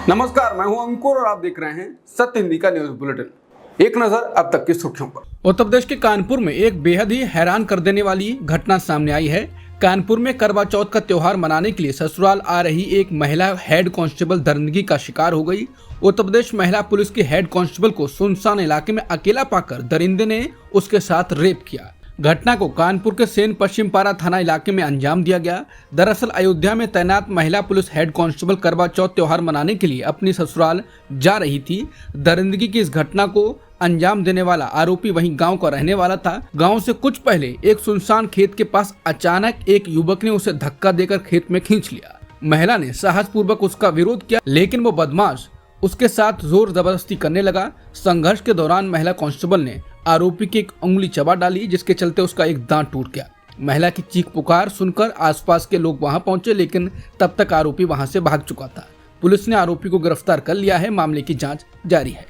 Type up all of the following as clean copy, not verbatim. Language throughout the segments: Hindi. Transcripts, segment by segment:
नमस्कार, मैं हूं अंकुर और आप देख रहे हैं सत्य हिंदी का न्यूज बुलेटिन। एक नजर अब तक की सुर्खियों पर। उत्तर प्रदेश के कानपुर में एक बेहद ही हैरान कर देने वाली घटना सामने आई है। कानपुर में करवा चौथ का त्योहार मनाने के लिए ससुराल आ रही एक महिला हेड कांस्टेबल दरिंदगी का शिकार हो गई। उत्तर प्रदेश महिला पुलिस के हेड कांस्टेबल को सुनसान इलाके में अकेला पाकर दरिंदे ने उसके साथ रेप किया। घटना को कानपुर के सेन पश्चिम पारा थाना इलाके में अंजाम दिया गया। दरअसल अयोध्या में तैनात महिला पुलिस हेड कांस्टेबल करवा चौथ त्योहार मनाने के लिए अपनी ससुराल जा रही थी। दरिंदगी की इस घटना को अंजाम देने वाला आरोपी वहीं गांव का रहने वाला था। गांव से कुछ पहले एक सुनसान खेत के पास अचानक एक युवक ने उसे धक्का देकर खेत में खींच लिया। महिला ने साहसपूर्वक उसका विरोध किया, लेकिन वो बदमाश उसके साथ जोर जबरदस्ती करने लगा। संघर्ष के दौरान महिला कांस्टेबल ने आरोपी की एक उंगली चबा डाली, जिसके चलते उसका एक दांत टूट गया। महिला की चीख पुकार सुनकर आसपास के लोग वहां पहुंचे, लेकिन तब तक आरोपी वहां से भाग चुका था। पुलिस ने आरोपी को गिरफ्तार कर लिया है। मामले की जांच जारी है।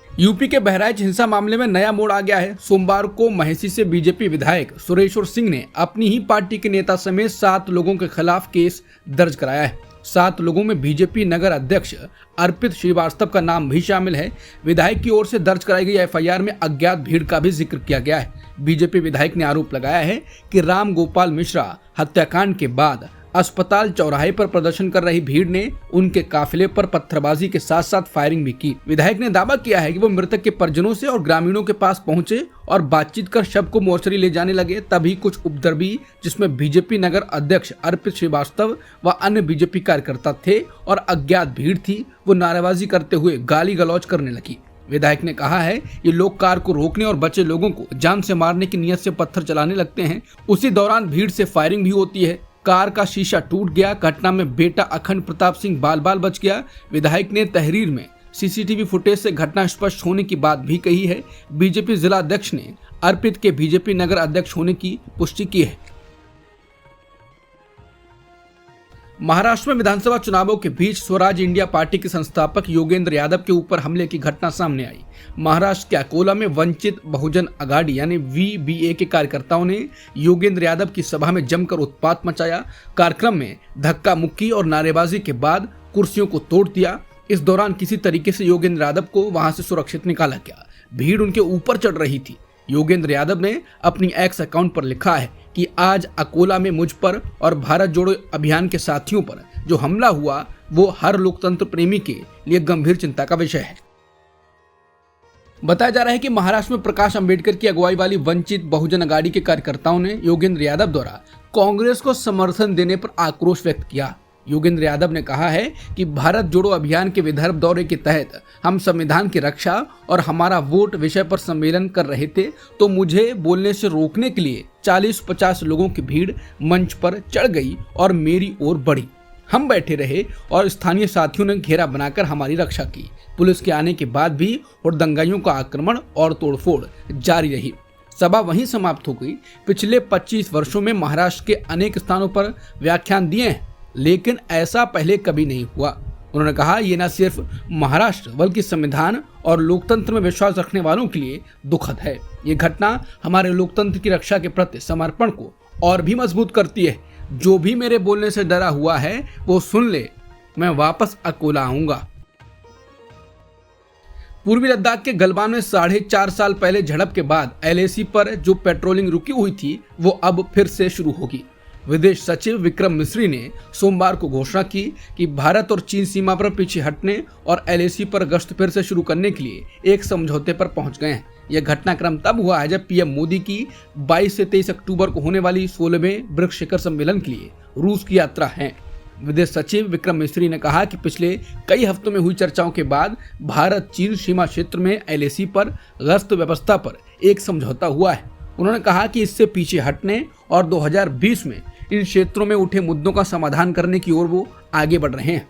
यूपी के बहराइच हिंसा मामले में नया मोड़ आ गया है। सोमवार को महिषी से बीजेपी विधायक सुरेश्वर सिंह ने अपनी ही पार्टी के नेता समेत 7 लोगों के खिलाफ केस दर्ज कराया है। 7 लोगों में बीजेपी नगर अध्यक्ष अर्पित श्रीवास्तव का नाम भी शामिल है। विधायक की ओर से दर्ज कराई गई एफआईआर में अज्ञात भीड़ का भी जिक्र किया गया है। बीजेपी विधायक ने आरोप लगाया है कि राम गोपाल मिश्रा हत्याकांड के बाद अस्पताल चौराहे पर प्रदर्शन कर रही भीड़ ने उनके काफिले पर पत्थरबाजी के साथ साथ फायरिंग भी की। विधायक ने दावा किया है कि वो मृतक के परिजनों से और ग्रामीणों के पास पहुंचे और बातचीत कर शव को मोर्चरी ले जाने लगे। तभी कुछ उपद्रवी, जिसमें बीजेपी नगर अध्यक्ष अर्पित श्रीवास्तव व अन्य बीजेपी कार्यकर्ता थे और अज्ञात भीड़ थी, वो नारेबाजी करते हुए गाली गलौज करने लगी। विधायक ने कहा है ये लोग कार को रोकने और बचे लोगों को जान से मारने की नीयत से पत्थर चलाने लगते हैं। उसी दौरान भीड़ से फायरिंग भी होती है। कार का शीशा टूट गया। घटना में बेटा अखंड प्रताप सिंह बाल बाल बच गया। विधायक ने तहरीर में सीसीटीवी फुटेज से घटना स्पष्ट होने की बात भी कही है। बीजेपी जिला अध्यक्ष ने अर्पित के बीजेपी नगर अध्यक्ष होने की पुष्टि की है। महाराष्ट्र में विधानसभा चुनावों के बीच स्वराज इंडिया पार्टी के संस्थापक योगेंद्र यादव के ऊपर हमले की घटना सामने आई। महाराष्ट्र के अकोला में वंचित बहुजन अघाड़ी यानी वीबीए के कार्यकर्ताओं ने योगेंद्र यादव की सभा में जमकर उत्पात मचाया। कार्यक्रम में धक्का मुक्की और नारेबाजी के बाद कुर्सियों को तोड़ दिया। इस दौरान किसी तरीके से योगेंद्र यादव को वहां से सुरक्षित निकाला गया। भीड़ उनके ऊपर चढ़ रही थी। योगेंद्र यादव ने अपनी एक्स अकाउंट पर लिखा है कि आज अकोला में मुझ पर और भारत जोड़ो अभियान के साथियों पर जो हमला हुआ वो हर लोकतंत्र प्रेमी के लिए गंभीर चिंता का विषय है। बताया जा रहा है कि महाराष्ट्र में प्रकाश अंबेडकर की अगुवाई वाली वंचित बहुजन अघाड़ी के कार्यकर्ताओं ने योगेंद्र यादव द्वारा कांग्रेस को समर्थन देने पर आक्रोश व्यक्त किया। योगेंद्र यादव ने कहा है कि भारत जोड़ो अभियान के विदर्भ दौरे के तहत हम संविधान की रक्षा और हमारा वोट विषय पर सम्मेलन कर रहे थे, तो मुझे बोलने से रोकने के लिए 40-50 लोगों की भीड़ मंच पर चढ़ गई और मेरी ओर बढ़ी। हम बैठे रहे और स्थानीय साथियों ने घेरा बनाकर हमारी रक्षा की। पुलिस के आने के बाद भी हुड़दंगाइयों का आक्रमण और तोड़फोड़ जारी रही। सभा वहीं समाप्त हो गई। पिछले 25 वर्षों में महाराष्ट्र के अनेक स्थानों पर व्याख्यान दिए हैं, लेकिन ऐसा पहले कभी नहीं हुआ। उन्होंने कहा ये न सिर्फ महाराष्ट्र बल्कि संविधान और लोकतंत्र में विश्वास रखने वालों के लिए दुखद है। ये घटना हमारे लोकतंत्र की रक्षा के प्रति समर्पण को और भी मजबूत करती है। जो भी मेरे बोलने से डरा हुआ है वो सुन ले, मैं वापस अकोला आऊंगा। पूर्वी लद्दाख के गलवान में 4.5 साल पहले झड़प के बाद एलएसी पर जो पेट्रोलिंग रुकी हुई थी वो अब फिर से शुरू होगी। विदेश सचिव विक्रम मिस्री ने सोमवार को घोषणा की कि भारत और चीन सीमा पर पीछे हटने और एलएसी पर गश्त फिर से शुरू करने के लिए एक समझौते पर पहुंच गए हैं। यह घटनाक्रम तब हुआ है जब पीएम मोदी की 22 से 23 अक्टूबर को होने वाली 16वें ब्रिक्स शिखर सम्मेलन के लिए रूस की यात्रा है। विदेश सचिव विक्रम मिस्री ने कहा कि पिछले कई हफ्तों में हुई चर्चाओं के बाद भारत चीन सीमा क्षेत्र में एलएसी पर गश्त व्यवस्था पर एक समझौता हुआ है। उन्होंने कहा कि इससे पीछे हटने और 2020 में इन क्षेत्रों में उठे मुद्दों का समाधान करने की ओर वो आगे बढ़ रहे हैं।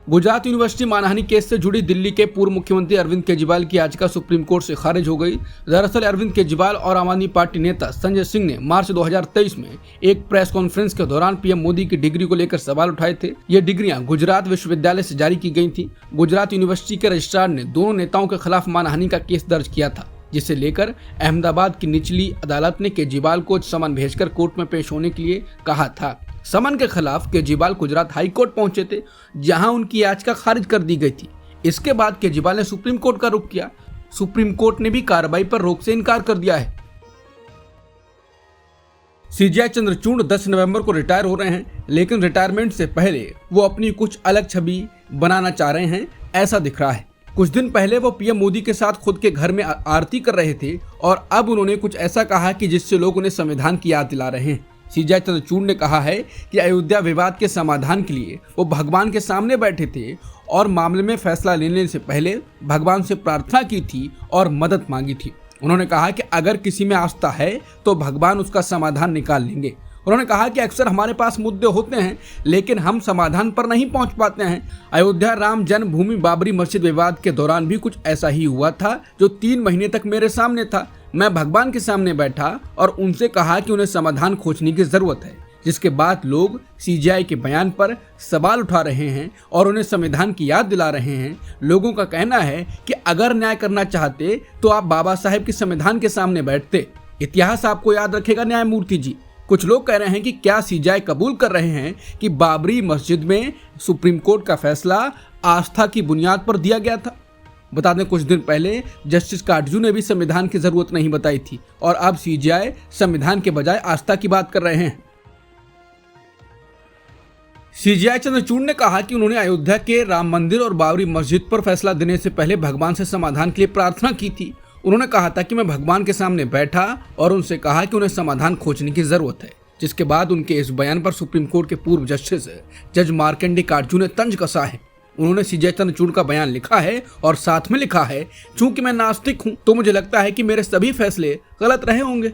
गुजरात यूनिवर्सिटी मानहानि केस से जुड़ी दिल्ली के पूर्व मुख्यमंत्री अरविंद केजरीवाल की याचिका सुप्रीम कोर्ट से खारिज हो गई। दरअसल अरविंद केजरीवाल और आम आदमी पार्टी नेता संजय सिंह ने मार्च 2023 में एक प्रेस कॉन्फ्रेंस के दौरान पीएम मोदी की डिग्री को लेकर सवाल उठाए थे। ये डिग्रियां गुजरात विश्वविद्यालय से जारी की गई थी। गुजरात यूनिवर्सिटी के रजिस्ट्रार ने दोनों नेताओं के खिलाफ मानहानि का केस दर्ज किया था, जिसे लेकर अहमदाबाद की निचली अदालत ने केजरीवाल को समन भेजकर कोर्ट में पेश होने के लिए कहा था। समन के खिलाफ केजरीवाल गुजरात हाई कोर्ट पहुंचे थे, जहां उनकी याचिका खारिज कर दी गई थी। इसके बाद केजरीवाल ने सुप्रीम कोर्ट का रुख किया। सुप्रीम कोर्ट ने भी कार्रवाई पर रोक से इनकार कर दिया है। सीजेआई चंद्रचूड़ 10 नवंबर को रिटायर हो रहे हैं, लेकिन रिटायरमेंट से पहले वो अपनी कुछ अलग छवि बनाना चाह रहे हैं, ऐसा दिख रहा है। कुछ दिन पहले वो पीएम मोदी के साथ खुद के घर में आरती कर रहे थे और अब उन्होंने कुछ ऐसा कहा कि जिससे लोग उन्हें संविधान की याद दिला रहे हैं। सीजेआई चंद्रचूड़ ने कहा है कि अयोध्या विवाद के समाधान के लिए वो भगवान के सामने बैठे थे और मामले में फैसला लेने से पहले भगवान से प्रार्थना की थी और मदद मांगी थी। उन्होंने कहा कि अगर किसी में आस्था है तो भगवान उसका समाधान निकाल लेंगे। उन्होंने कहा कि अक्सर हमारे पास मुद्दे होते हैं, लेकिन हम समाधान पर नहीं पहुंच पाते हैं। अयोध्या राम जन्मभूमि बाबरी मस्जिद विवाद के दौरान भी कुछ ऐसा ही हुआ था, जो 3 महीने तक मेरे सामने था। मैं भगवान के सामने बैठा और उनसे कहा कि उन्हें समाधान खोजने की जरूरत है, जिसके बाद लोग सीजेआई के बयान पर सवाल उठा रहे हैं और उन्हें संविधान की याद दिला रहे हैं। लोगों का कहना है कि अगर न्याय करना चाहते तो आप बाबा साहेब के संविधान के सामने बैठते। इतिहास आपको याद रखेगा न्यायमूर्ति जी। कुछ लोग कह रहे हैं कि क्या सीजेआई कबूल कर रहे हैं कि बाबरी मस्जिद में सुप्रीम कोर्ट का फैसला आस्था की बुनियाद पर दिया गया था। बता दें, कुछ दिन पहले जस्टिस काटजू ने भी संविधान की जरूरत नहीं बताई थी और अब सीजेआई संविधान के बजाय आस्था की बात कर रहे हैं। सीजेआई चंद्रचूड़ ने कहा कि उन्होंने अयोध्या के राम मंदिर और बाबरी मस्जिद पर फैसला देने से पहले भगवान से समाधान के लिए प्रार्थना की थी। उन्होंने कहा था कि मैं भगवान के सामने बैठा और उनसे कहा कि उन्हें समाधान खोजने की जरूरत है, जिसके बाद उनके इस बयान पर सुप्रीम कोर्ट के पूर्व जस्टिस जज मार्कंडे काटजू ने तंज कसा है। उन्होंने सीजेआई चंद्रचूड़ का बयान लिखा है और साथ में लिखा है, चूंकि मैं नास्तिक हूं तो मुझे लगता है कि मेरे सभी फैसले गलत रहे होंगे।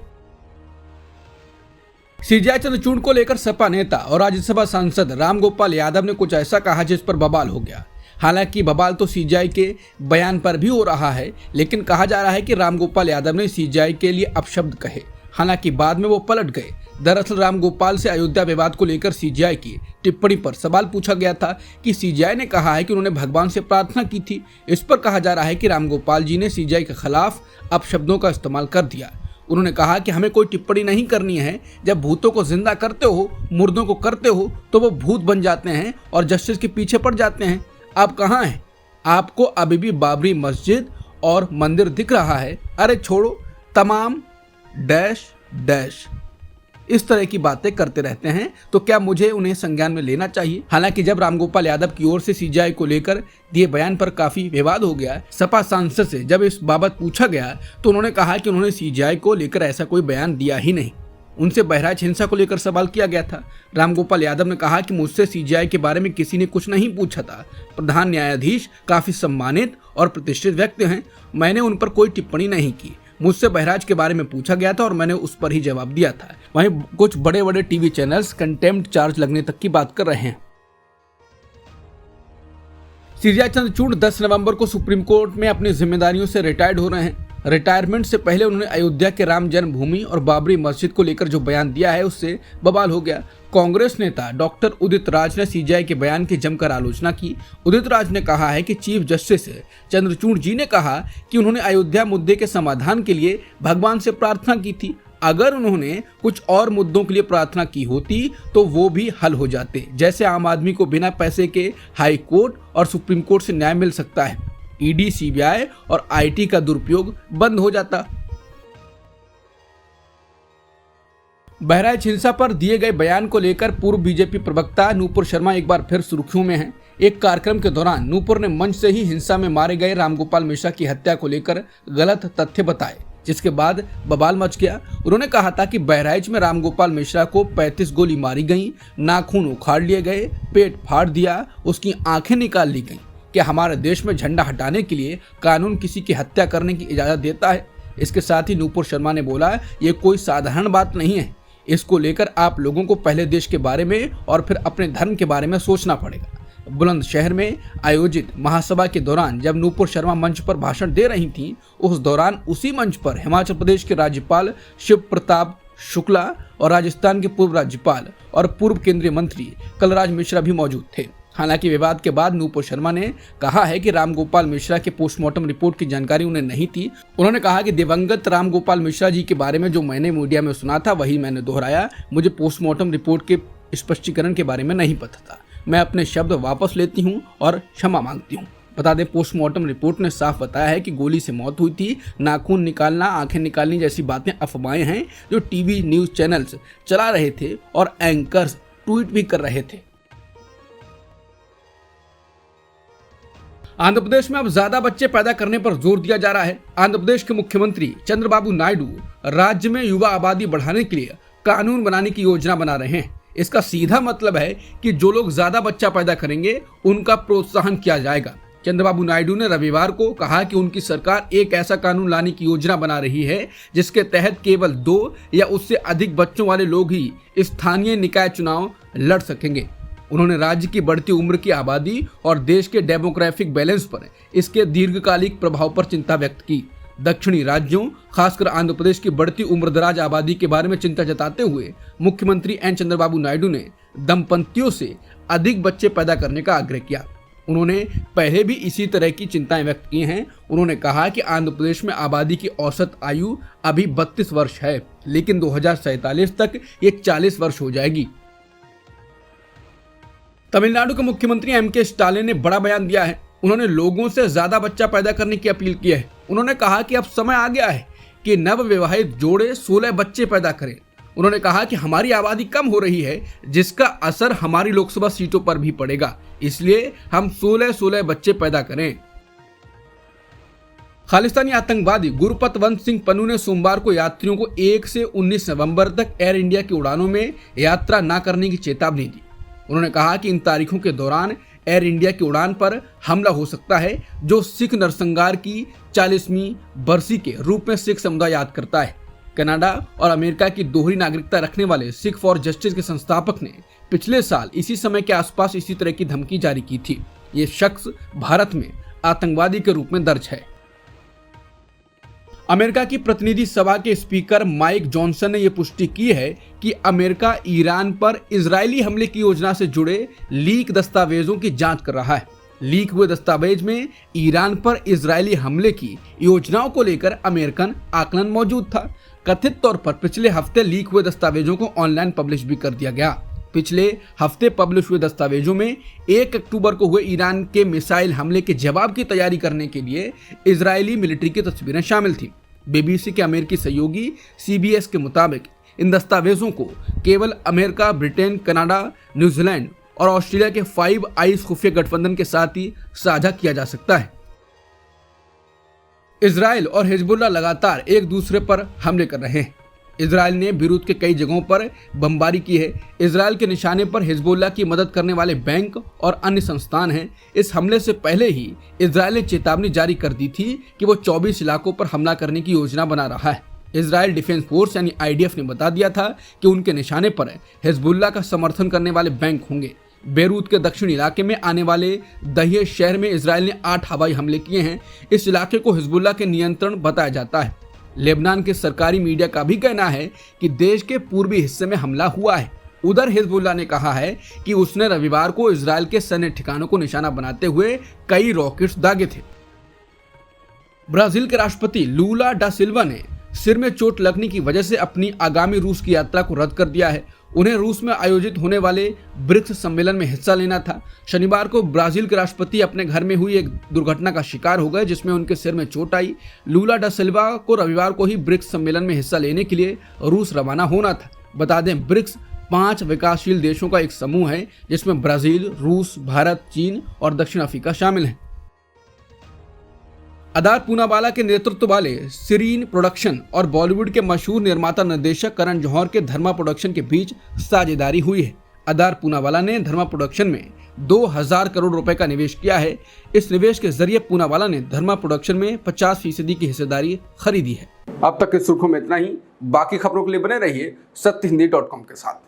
सीजेआई चंद्रचूड़ को लेकर सपा नेता और राज्यसभा सांसद रामगोपाल यादव ने कुछ ऐसा कहा जिस पर बवाल हो गया। हालांकि बवाल तो सीजेआई के बयान पर भी हो रहा है, लेकिन कहा जा रहा है कि रामगोपाल यादव ने सीजेआई के लिए अपशब्द कहे। हालांकि बाद में वो पलट गए। दरअसल रामगोपाल से अयोध्या विवाद को लेकर सीजेआई की टिप्पणी पर सवाल पूछा गया था कि सीजेआई ने कहा है कि उन्होंने भगवान से प्रार्थना की थी। इस पर कहा जा रहा है कि रामगोपाल जी ने सीजेआई के खिलाफ अपशब्दों का इस्तेमाल कर दिया। उन्होंने कहा कि हमें कोई टिप्पणी नहीं करनी है। जब भूतों को जिंदा करते हो, मुर्दों को करते हो, तो वो भूत बन जाते हैं और जस्टिस के पीछे पड़ जाते हैं। आप कहाँ हैं? आपको अभी भी बाबरी मस्जिद और मंदिर दिख रहा है? अरे छोड़ो, तमाम डैश डैश इस तरह की बातें करते रहते हैं, तो क्या मुझे उन्हें संज्ञान में लेना चाहिए? हालांकि जब रामगोपाल यादव की ओर से सीजेआई को लेकर दिए बयान पर काफी विवाद हो गया, सपा सांसद से जब इस बाबत पूछा गया तो उन्होंने कहा कि उन्होंने सीजेआई को लेकर ऐसा कोई बयान दिया ही नहीं। उनसे बहराइच हिंसा को लेकर सवाल किया गया था। रामगोपाल यादव ने कहा कि मुझसे सीजेआई के बारे में किसी ने कुछ नहीं पूछा था। प्रधान न्यायाधीश काफी सम्मानित और प्रतिष्ठित व्यक्ति हैं, मैंने उन पर कोई टिप्पणी नहीं की। मुझसे बहराइच के बारे में पूछा गया था और मैंने उस पर ही जवाब दिया था। वहीं कुछ बड़े बड़े टीवी चैनल्स कंटेम्प्ट चार्ज लगने तक की बात कर रहे हैं। सीजेआई चंद्रचूड़ 10 नवंबर को सुप्रीम कोर्ट में अपनी जिम्मेदारियों से रिटायर्ड हो रहे हैं। रिटायरमेंट से पहले उन्होंने अयोध्या के राम जन्मभूमि और बाबरी मस्जिद को लेकर जो बयान दिया है उससे बवाल हो गया। कांग्रेस नेता डॉक्टर उदित राज ने सीजेआई के बयान की जमकर आलोचना की। उदित राज ने कहा है कि चीफ जस्टिस चंद्रचूड़ जी ने कहा कि उन्होंने अयोध्या मुद्दे के समाधान के लिए भगवान से प्रार्थना की थी। अगर उन्होंने कुछ और मुद्दों के लिए प्रार्थना की होती तो वो भी हल हो जाते। जैसे आम आदमी को बिना पैसे के हाई कोर्ट और सुप्रीम कोर्ट से न्याय मिल सकता है, ईडी, सीबीआई और आईटी का दुरुपयोग बंद हो जाता। बहराइच हिंसा पर दिए गए बयान को लेकर पूर्व बीजेपी प्रवक्ता नूपुर शर्मा एक बार फिर सुर्खियों में हैं। एक कार्यक्रम के दौरान नूपुर ने मंच से ही हिंसा में मारे गए रामगोपाल मिश्रा की हत्या को लेकर गलत तथ्य बताए, जिसके बाद बवाल मच गया। उन्होंने कहा था कि बहराइच में रामगोपाल मिश्रा को 35 गोली मारी गई, नाखून उखाड़ लिए गए, पेट फाड़ दिया, उसकी आंखें निकाल ली गई। क्या हमारे देश में झंडा हटाने के लिए कानून किसी की हत्या करने की इजाजत देता है? इसके साथ ही नूपुर शर्मा ने बोला, ये कोई साधारण बात नहीं है। इसको लेकर आप लोगों को पहले देश के बारे में और फिर अपने धर्म के बारे में सोचना पड़ेगा। बुलंदशहर में आयोजित महासभा के दौरान जब नूपुर शर्मा मंच पर भाषण दे रही थीं, उस दौरान उसी मंच पर हिमाचल प्रदेश के राज्यपाल शिव प्रताप शुक्ला और राजस्थान के पूर्व राज्यपाल और पूर्व केंद्रीय मंत्री कलराज मिश्रा भी मौजूद थे। हालांकि विवाद के बाद नूपुर शर्मा ने कहा है कि रामगोपाल मिश्रा के पोस्टमार्टम रिपोर्ट की जानकारी उन्हें नहीं थी। उन्होंने कहा कि दिवंगत रामगोपाल मिश्रा जी के बारे में जो मैंने मीडिया में सुना था वही मैंने दोहराया। मुझे पोस्टमार्टम रिपोर्ट के स्पष्टीकरण के बारे में नहीं पता था। मैं अपने शब्द वापस लेती हूँ और क्षमा मांगती हूँ। बता दें, पोस्टमार्टम रिपोर्ट ने साफ बताया है कि गोली से मौत हुई थी। नाखून निकालना, आंखें निकालनी जैसी बातें अफवाहें हैं जो टीवी न्यूज चैनल्स चला रहे थे और एंकर्स ट्वीट भी कर रहे थे। आंध्र प्रदेश में अब ज्यादा बच्चे पैदा करने पर जोर दिया जा रहा है। आंध्र प्रदेश के मुख्यमंत्री चंद्रबाबू नायडू राज्य में युवा आबादी बढ़ाने के लिए कानून बनाने की योजना बना रहे हैं। इसका सीधा मतलब है कि जो लोग ज्यादा बच्चा पैदा करेंगे उनका प्रोत्साहन किया जाएगा। चंद्रबाबू नायडू ने रविवार को कहा कि उनकी सरकार एक ऐसा कानून लाने की योजना बना रही है जिसके तहत केवल 2 या उससे अधिक बच्चों वाले लोग ही स्थानीय निकाय चुनाव लड़ सकेंगे। उन्होंने राज्य की बढ़ती उम्र की आबादी और देश के डेमोग्राफिक बैलेंस पर इसके दीर्घकालिक प्रभाव पर चिंता व्यक्त की। दक्षिणी राज्यों, खासकर आंध्र प्रदेश की बढ़ती उम्रदराज आबादी के बारे में चिंता जताते हुए मुख्यमंत्री एन चंद्रबाबू नायडू ने दंपतियों से अधिक बच्चे पैदा करने का आग्रह किया। उन्होंने पहले भी इसी तरह की चिंताएं व्यक्त की हैं। उन्होंने कहा कि आंध्र प्रदेश में आबादी की औसत आयु अभी 32 वर्ष है, लेकिन 2047 तक ये 40 वर्ष हो जाएगी। तमिलनाडु के मुख्यमंत्री एम.के. स्टालिन ने बड़ा बयान दिया है। उन्होंने लोगों से ज्यादा बच्चा पैदा करने की अपील की है। उन्होंने कहा कि अब समय आ गया है कि नवविवाहित जोड़े 16 बच्चे पैदा करें। उन्होंने कहा कि हमारी आबादी कम हो रही है, जिसका असर हमारी लोकसभा सीटों पर भी पड़ेगा, इसलिए हम 16 बच्चे पैदा करें। खालिस्तानी आतंकवादी गुरपतवंत सिंह पन्नू ने सोमवार को यात्रियों को 1 से 19 नवंबर तक एयर इंडिया की उड़ानों में यात्रा न करने की चेतावनी दी। उन्होंने कहा कि इन तारीखों के दौरान एयर इंडिया की उड़ान पर हमला हो सकता है, जो सिख नरसंहार की 40वीं बरसी के रूप में सिख समुदाय याद करता है। कनाडा और अमेरिका की दोहरी नागरिकता रखने वाले सिख फॉर जस्टिस के संस्थापक ने पिछले साल इसी समय के आसपास इसी तरह की धमकी जारी की थी। ये शख्स भारत में आतंकवादी के रूप में दर्ज है। अमेरिका की प्रतिनिधि सभा के स्पीकर माइक जॉनसन ने यह पुष्टि की है कि अमेरिका ईरान पर इजरायली हमले की योजना से जुड़े लीक दस्तावेजों की जांच कर रहा है। लीक हुए दस्तावेज में ईरान पर इजरायली हमले की योजनाओं को लेकर अमेरिकन आकलन मौजूद था। कथित तौर पर पिछले हफ्ते लीक हुए दस्तावेजों को ऑनलाइन पब्लिश भी कर दिया गया। पिछले हफ्ते पब्लिश हुए दस्तावेजों में 1 अक्टूबर को हुए ईरान के मिसाइल हमले के जवाब की तैयारी करने के लिए इजरायली मिलिट्री की तस्वीरें शामिल थी। बीबीसी के अमेरिकी सहयोगी CBS के मुताबिक इन दस्तावेजों को केवल अमेरिका, ब्रिटेन, कनाडा, न्यूजीलैंड और ऑस्ट्रेलिया के 5 आइज खुफिया गठबंधन के साथ ही साझा किया जा सकता है। इजराइल और हिजबुल्ला लगातार एक दूसरे पर हमले कर रहे हैं। इजराइल ने बीरूत के कई जगहों पर बमबारी की है। इजराइल के निशाने पर हिजबुल्ला की मदद करने वाले बैंक और अन्य संस्थान हैं। इस हमले से पहले ही इजराइल ने चेतावनी जारी कर दी थी कि वो 24 इलाकों पर हमला करने की योजना बना रहा है। इजराइल डिफेंस फोर्स यानी IDF ने बता दिया था कि उनके निशाने पर हिजबुल्ला का समर्थन करने वाले बैंक होंगे। बेरूत के दक्षिण इलाके में आने वाले दहिए शहर में इजराइल ने 8 हवाई हमले किए हैं। इस इलाके को हिजबुल्ला के नियंत्रण बताया जाता है। लेबनान के सरकारी मीडिया का भी कहना है कि देश के पूर्वी हिस्से में हमला हुआ है। उधर हिजबुल्ला ने कहा है कि उसने रविवार को इजराइल के सैन्य ठिकानों को निशाना बनाते हुए कई रॉकेट्स दागे थे। ब्राजील के राष्ट्रपति लूला डा सिल्वा ने सिर में चोट लगने की वजह से अपनी आगामी रूस की यात्रा को रद्द कर दिया है। उन्हें रूस में आयोजित होने वाले ब्रिक्स सम्मेलन में हिस्सा लेना था। शनिवार को ब्राजील के राष्ट्रपति अपने घर में हुई एक दुर्घटना का शिकार हो गए, जिसमें उनके सिर में चोट आई। लूला डा सिल्वा को रविवार को ही ब्रिक्स सम्मेलन में हिस्सा लेने के लिए रूस रवाना होना था। बता दें, ब्रिक्स 5 विकासशील देशों का एक समूह है, जिसमें ब्राजील, रूस, भारत, चीन और दक्षिण अफ्रीका शामिल हैं। अदार पूनावाला के नेतृत्व वाले सिरीन प्रोडक्शन और बॉलीवुड के मशहूर निर्माता निर्देशक करण जौहर के धर्मा प्रोडक्शन के बीच साझेदारी हुई है। अदार पूनावाला ने धर्मा प्रोडक्शन में 2000 करोड़ रुपए का निवेश किया है। इस निवेश के जरिए पूनावाला ने धर्मा प्रोडक्शन में 50% की हिस्सेदारी खरीदी है। अब तक की सुर्खियों में इतना ही। बाकी खबरों के लिए बने रहिए सत्यहिंदी.com के साथ।